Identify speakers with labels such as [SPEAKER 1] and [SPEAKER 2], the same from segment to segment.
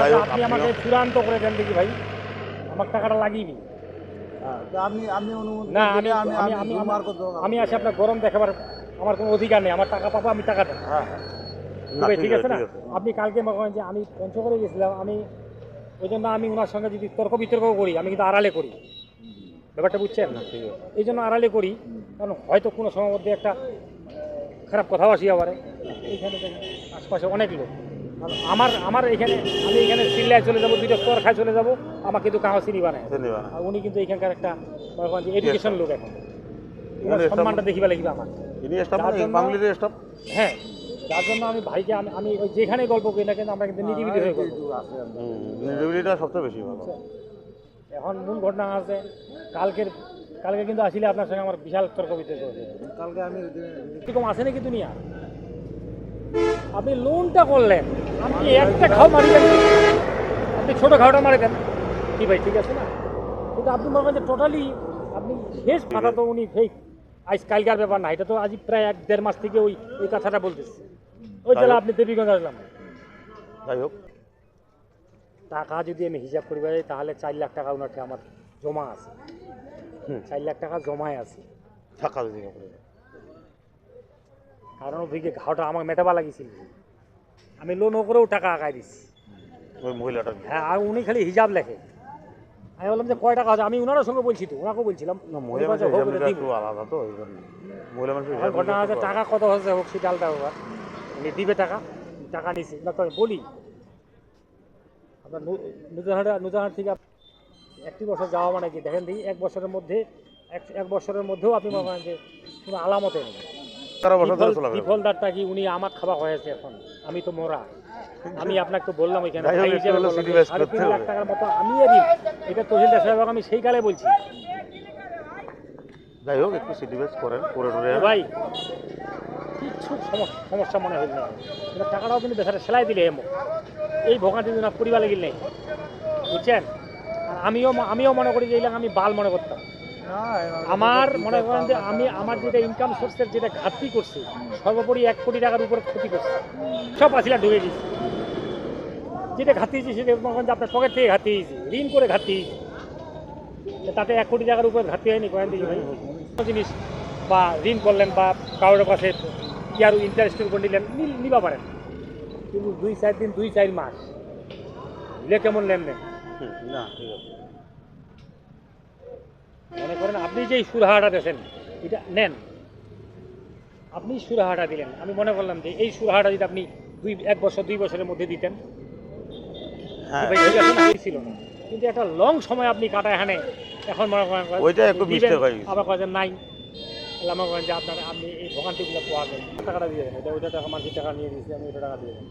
[SPEAKER 1] আপনি আমাকে চূড়ান্ত করে দেন দেখি ভাই, আমার টাকাটা লাগিয়ে দিন। না আমি আসি আপনার গরম দেখাবার আমার কোনো অধিকার নেই, আমার টাকা পাবো, আমি টাকা দেন। ঠিক আছে না? আপনি কালকে মনে করেন যে আমি পঞ্চগড়ে গেছিলাম, আমি ওই জন্য আমি ওনার সঙ্গে যদি তর্ক বিতর্ক করি, আমি কিন্তু আড়ালে করি, ব্যাপারটা বুঝছেন না? এই জন্য আড়ালে করি, কারণ হয়তো কোনো সময়ের মধ্যে একটা খারাপ কথাও আসি আবার। এইখানে দেখেন আশপাশে অনেক লোক, আমার আমার এখানে আমি এখানে চিল্লায় চলে যাবো, দুইটা স্তর খায় চলে যাবো, আমার কিন্তু কাহা চিনি বানায়। আর উনি কিন্তু এখানকার একটা এডুকেশন লোক, এখন সম্মানটা দেখিবা লাগবে আমার। হ্যাঁ, যার জন্য আমি ভাইকে আমি ওই যেখানে গল্প করি না কেন আমরা কিন্তু নিরিবিলি হয়ে গল্প,
[SPEAKER 2] নিরিবিলিটা সবচেয়ে বেশি ভালো।
[SPEAKER 1] এখন মূল ঘটনা আছে কালকে কিন্তু আসলে আপনার সঙ্গে আমার বিশাল তর্ক বিতর্ক হয়েছে। কালকে আমি এরকম আসে নাকি দুনিয়া, আপনি লোনটা করলেন, আপনি একটা খাও মারি দেন, আপনি ছোটো খাওয়াটা মারি দেন, কি ভাই ঠিক আছে না? কিন্তু আপনি মনে করেন যে টোটালি আপনি শেষ কথা তো উনি ফেক আজ কালকার ব্যাপার না, এটা তো আজ প্রায় 1-1.5 মাস থেকে ওই কথাটা বলতেছে। ওই জন্য আপনি দেবীগঞ্জ আসলাম।
[SPEAKER 2] যাই হোক,
[SPEAKER 1] টাকা যদি আমি হিসাব করি ভাই, তাহলে 4 লাখ টাকা ওনার আমার জমা আছে, 4 লাখ টাকা জমায় আছে।
[SPEAKER 2] টাকা যদি
[SPEAKER 1] কারণ ওদিকে ঘাওটা আমার মেটাবা লাগিয়েছিল, আমি লোনও করেও টাকা আগায় দিচ্ছি
[SPEAKER 2] ওই মহিলাটা।
[SPEAKER 1] হ্যাঁ, আর উনি খালি হিসাব লেখে। আমি বললাম যে কয় টাকা আছে, আমি ওনারও সঙ্গে বলছি তো, ওনাকেও বলছিলাম ঘটনা আছে, টাকা কত হচ্ছে হোক সেটা আলাদা ব্যাপার, উনি দিবে টাকা, টাকা নিচ্ছি না তো। আমি বলি আপনার নুজাহাট থেকে 1 বছর যাওয়া মানে কি দেখেন দিই, 1 বছরের মধ্যে এক বছরের মধ্যেও আপনি মনে করেন যে কোনো আলামতে নেই। বিফলদারটা কি উনি আমার খাওয়া হয়েছে, এখন আমি তো মরা। আমি আপনাকে তো বললাম এখানে 3.5 লাখ টাকার মতো আমি দিই, এটা তহসিলদার সাহেব আমি সেই কালে বলছি।
[SPEAKER 2] যাই হোক, একটু সিটিবেস করেন করে
[SPEAKER 1] ভাই, কিচ্ছু সমস্যা মনে হইল না, টাকাটাও কিন্তু বেচারা সেলাই দিলে এই ভোগান্তি না পরিবার লাগিল নেই, বুঝছেন? আর আমিও মনে করি যে এই আমি বাল মনে করতাম, আমার মনে করেন যে আমি আমার যেটা ইনকাম সোর্সের যেটা ঘাটতি করছি, সর্বোপরি 1 কোটি টাকার উপর ক্ষতি করছি, সব আসিলা ঢুকে দিচ্ছি। যেটা ঘাটতি হয়েছি সেটা মনে করেন যে আপনার পকেট থেকে ঘাটতি হয়েছি, ঋণ করে ঘাটতি হয়েছি, তাতে 1 কোটি টাকার উপর ঘাটতি হয়নি। কয়েন দিকে ভাই জিনিস বা ঋণ করলেন বা কারোর কাছে ইয়ার ইন্টারেস্টের উপর নিলেন, নিবা পারেন, কিন্তু 2-4 দিন 2-4 মাস নিলে কেমন লেনদেন
[SPEAKER 2] না। ঠিক আছে,
[SPEAKER 1] মনে করেন আপনি যে সুরাহাটা দিয়েছেন এটা নেন, আপনি সুরাহাটা দিলেন, আমি মনে করলাম যে এই সুরাহাটা যদি আপনি 1 বছর 2 বছরের মধ্যে দিতেন ছিল না, কিন্তু একটা লং সময় আপনি কাটায় হানে, এখন মনে করেন
[SPEAKER 2] ওইটা একটু মিস্টেক হয়,
[SPEAKER 1] আবার কাজে নাই, মনে করেন যে আপনার আপনি এই ভোগান্তিগুলো পোয়াবেন, টাকাটা দিয়ে দেন, ওইটা টাকা মানুষের টাকা নিয়ে দিয়েছি, আমি ওইটা টাকা দিয়ে দেন।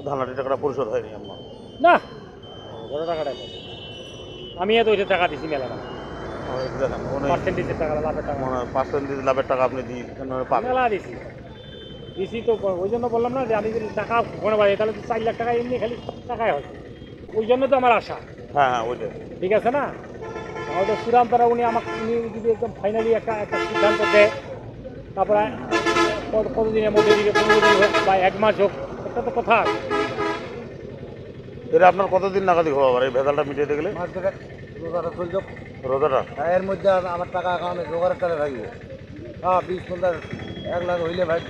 [SPEAKER 2] ধানাটি টাকাটা পরিশোধ হয়নি আমার
[SPEAKER 1] না, বড় টাকাটা আমি এত ওইটা টাকা দিছি মেলা টাকা, পার্সেন্টেজের টাকা, লাভের টাকা,
[SPEAKER 2] পার্সেন্টেজ লাভের টাকা আপনি
[SPEAKER 1] মেলা দিছি তো, ওই জন্য বললাম না যে আমি যদি টাকা মনে পারি তাহলে 4 লাখ টাকা এমনি খালি টাকায় হয়, ওই জন্য তো আমার আশা।
[SPEAKER 2] হ্যাঁ, ওইটা
[SPEAKER 1] ঠিক আছে না? আমাদের চূড়ান্তরা উনি উনি যদি একদম ফাইনালি একটা সিদ্ধান্ত দেয়, তারপরে কতদিনের মধ্যে দিকে, 15 দিন হোক বা 1 মাস হোক, একটা তো কথা আছে।
[SPEAKER 2] এটা আপনার কতদিন নাগাদ হবো আবার এই ভেজালটা মিটাইতে গেলে? রোজাটা
[SPEAKER 3] এর মধ্যে আমার টাকা অ্যাকাউন্টে জোগাড়ের টাকা থাকবে। হ্যাঁ, 20-50 1 লাখ হইলে ভাই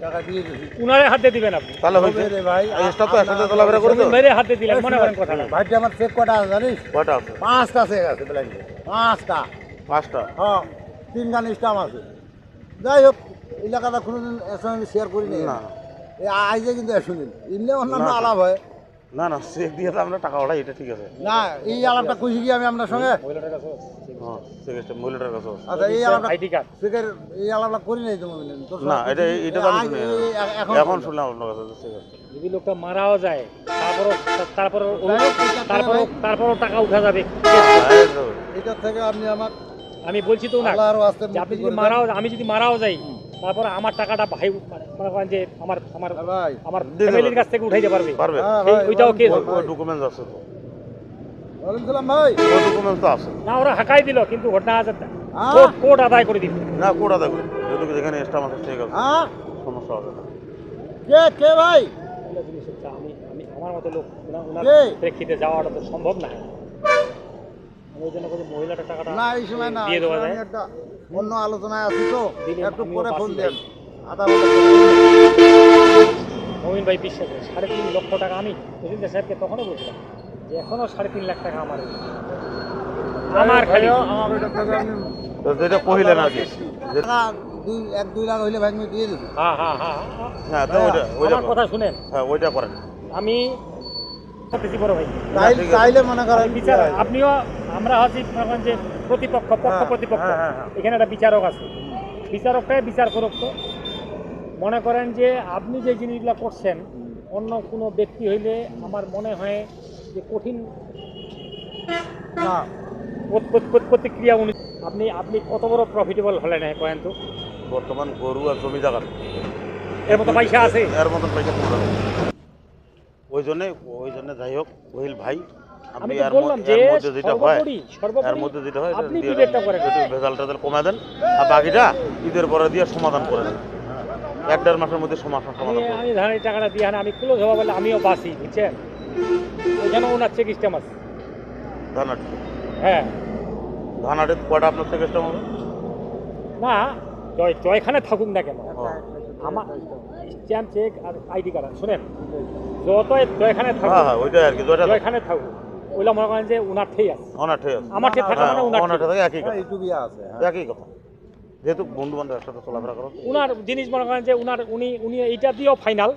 [SPEAKER 3] টাকা দিয়ে দিবি,
[SPEAKER 1] উনারে হাতে দিবেন আপনি,
[SPEAKER 2] তাহলে হয়েছে রে ভাই। স্টাফ তো একসাথে চলাফেরা করে তো
[SPEAKER 1] মেরে হাতে দিলেন, মনে করেন কথা না।
[SPEAKER 3] ভাইটা আমার চেক কটা আছে জানিস?
[SPEAKER 2] কয়টা আছে?
[SPEAKER 3] 5টা চেক আছে, বলেন 5টা।
[SPEAKER 2] 5টা?
[SPEAKER 3] হ্যাঁ, 3 গান স্টাম্প আছে। যাই হোক, এলাকাটা কোনোদিন এসে শেয়ার করি না, এই আইজে কিন্তু শুনিন এমনি অন্যান্য আলাপ হয়
[SPEAKER 2] না। না, চেক দিয়ে তো আমরা টাকা ওঠাই, এটা ঠিক আছে
[SPEAKER 3] না। এই আলাপটা কইছি কি আমি আপনার সঙ্গে?
[SPEAKER 1] মহিলাটার কাছে
[SPEAKER 2] মহিলাটার কাছে।
[SPEAKER 3] আচ্ছা, এই আলাপটা
[SPEAKER 1] আইডি কার্ড
[SPEAKER 3] চেকের এই আলাপটা করি নাই তো
[SPEAKER 2] না, এটা তো আমি এখন শুনলাম আপনার কাছে।
[SPEAKER 1] যদি লোকটা মারাও যায়, তারপরও টাকা উঠা যাবে।
[SPEAKER 3] এটা থেকে আপনি আমার,
[SPEAKER 1] আমি বলছি তো না, আপনি যদি আমি যদি মারাও যাই, তারপরে আমার টাকাটা ভাই মনে করেন যে আমার ফ্যামিলির কাছ থেকে উঠাইতে পারবে, ওইটাও কেস
[SPEAKER 2] ডকুমেন্টস আছে তো?
[SPEAKER 3] বলছিলাম ভাই,
[SPEAKER 2] ওই ডকুমেন্টস তো আছে
[SPEAKER 1] না, ওরা হাঁকাই দিল, কিন্তু ঘটনা আছে কোর্ট আদায় করে দিল
[SPEAKER 2] না। কোর্ট আদায় করে যেহেতু যেখানে স্টাফ আছে ঠিক আছে, সমস্যা হবে না।
[SPEAKER 3] কে ভাই?
[SPEAKER 1] আমি আমার মতো লোক ওনার
[SPEAKER 3] এই!
[SPEAKER 1] প্রেক্ষিতে যাওয়াটা তো সম্ভব না। আমি ওই জন্য বলি মহিলাটার টাকাটা
[SPEAKER 3] না এই সময় না,
[SPEAKER 1] দিয়ে
[SPEAKER 3] এই
[SPEAKER 1] দেওয়া
[SPEAKER 3] সময়
[SPEAKER 1] যায়।
[SPEAKER 3] আমি একটা অন্য আলোচনায় আছি তো,
[SPEAKER 1] দিলে
[SPEAKER 3] একটু
[SPEAKER 1] আমিও
[SPEAKER 3] পরে ফোন
[SPEAKER 1] বাঁচি
[SPEAKER 3] দেন,
[SPEAKER 1] ভাই।
[SPEAKER 3] আধা ঘন্টা পরে।
[SPEAKER 1] মমিন ভাই বিশ্বাস করে 3.5 লক্ষ টাকা আমি তহসিলদার সাহেবকে তখনও বলছিলাম যে এখনো 3.5 লাখ টাকা আমার আমার খালি
[SPEAKER 3] আমার ওইটা থেকে আমি
[SPEAKER 2] তো যেটা কহিলেন আর কি যে-
[SPEAKER 3] টাকা 1-2 লাখ হইলে ভাই আমি দিয়ে দিবি।
[SPEAKER 1] হ্যাঁ হ্যাঁ হ্যাঁ
[SPEAKER 2] হ্যাঁ তো ওইটা ওইটা
[SPEAKER 1] আমার কথা শুনেন,
[SPEAKER 2] হ্যাঁ ওইটা করেন।
[SPEAKER 1] আমি সত্যি বড় ভাই
[SPEAKER 3] তাইলে তাইলে মনে করেন
[SPEAKER 1] বিচার আপনিও আমরা হচ্ছি মনে করেন যে প্রতিপক্ষ পক্ষ
[SPEAKER 3] হ্যাঁ,
[SPEAKER 1] প্রতিপক্ষ
[SPEAKER 3] হ্যাঁ, হ্যাঁ, হ্যাঁ।
[SPEAKER 1] এখানে একটা বিচারক আছে, বিচারকটাই বিচার করুক। তো মনে করেন যে আপনি যে জিনিসগুলো করছেন অন্য কোনো ব্যক্তি হইলে আমার মনে হয় যে কঠিন
[SPEAKER 3] না
[SPEAKER 1] প্রতিক্রিয়া আপনি আপনি কত বড় প্রফিটেবল হলেন হ্যাঁ কয়েন তো
[SPEAKER 2] বর্তমান গরু আর জমি জায়গা
[SPEAKER 1] এর মতো পয়সা আছে।
[SPEAKER 2] এর মতন পয়সা তোমরা ওই জন্য যাই হোক ওহিল ভাই
[SPEAKER 1] আমি
[SPEAKER 2] আপনি
[SPEAKER 1] তো বললাম যে
[SPEAKER 2] এর মধ্যে যেটা হয়
[SPEAKER 1] সর্বোপরি
[SPEAKER 2] এর মধ্যে যেটা হয়
[SPEAKER 1] আপনি বিবেকটা করেন।
[SPEAKER 2] একটু ভেজাল টেজাল কমা দেন আর বাকিটা ঈদের পরে দিয়ে সমাধান করে দেন। 1-1.5 মাসের মধ্যে সমাধান
[SPEAKER 1] আমি
[SPEAKER 2] করে
[SPEAKER 1] আমি ধানের টাকাটা দিয়ে আমি ক্লোজ হওয়া বলে আমিও বাঁচি বুঝছেন, ওইখানে ওনার চেক সিস্টেম আছে।
[SPEAKER 2] ধানাটি
[SPEAKER 1] হ্যাঁ
[SPEAKER 2] ধানাটি কয়টা আপনার থেকে স্টেম হবে?
[SPEAKER 1] না জয়খানে থাকুক না কেন
[SPEAKER 2] ও,
[SPEAKER 1] আমার স্ট্যাম্প চেক আর আইডি কার্ড শুনেন যত জয়খানে
[SPEAKER 2] হ্যাঁ
[SPEAKER 1] থাকুক
[SPEAKER 2] হ্যাঁ ওইটাই আর কি যেটা
[SPEAKER 1] জয়খানে থাকুক ওইটা মনে করেন যে ওনার ঠেই আছে,
[SPEAKER 2] অনার ঠিক আছে
[SPEAKER 1] আমার ঠেই থাকা মানে ওনার
[SPEAKER 2] অনার
[SPEAKER 1] ঠেই।
[SPEAKER 2] থেকে একই কথা
[SPEAKER 3] এইটুকুই আছে। হ্যাঁ।
[SPEAKER 2] একই কথা যেহেতু বন্ধু বান্ধব একসাথে চলাফেরা করো
[SPEAKER 1] উনার জিনিস মনে করেন যে উনি উনি এইটা দিয়েও ফাইনাল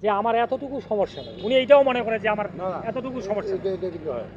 [SPEAKER 1] যে আমার এতটুকু সমস্যা নেই, উনি এইটাও মনে করে যে আমার
[SPEAKER 3] না, না।
[SPEAKER 1] এতটুকু সমস্যা নেই।
[SPEAKER 3] এটা কিন্তু হয়।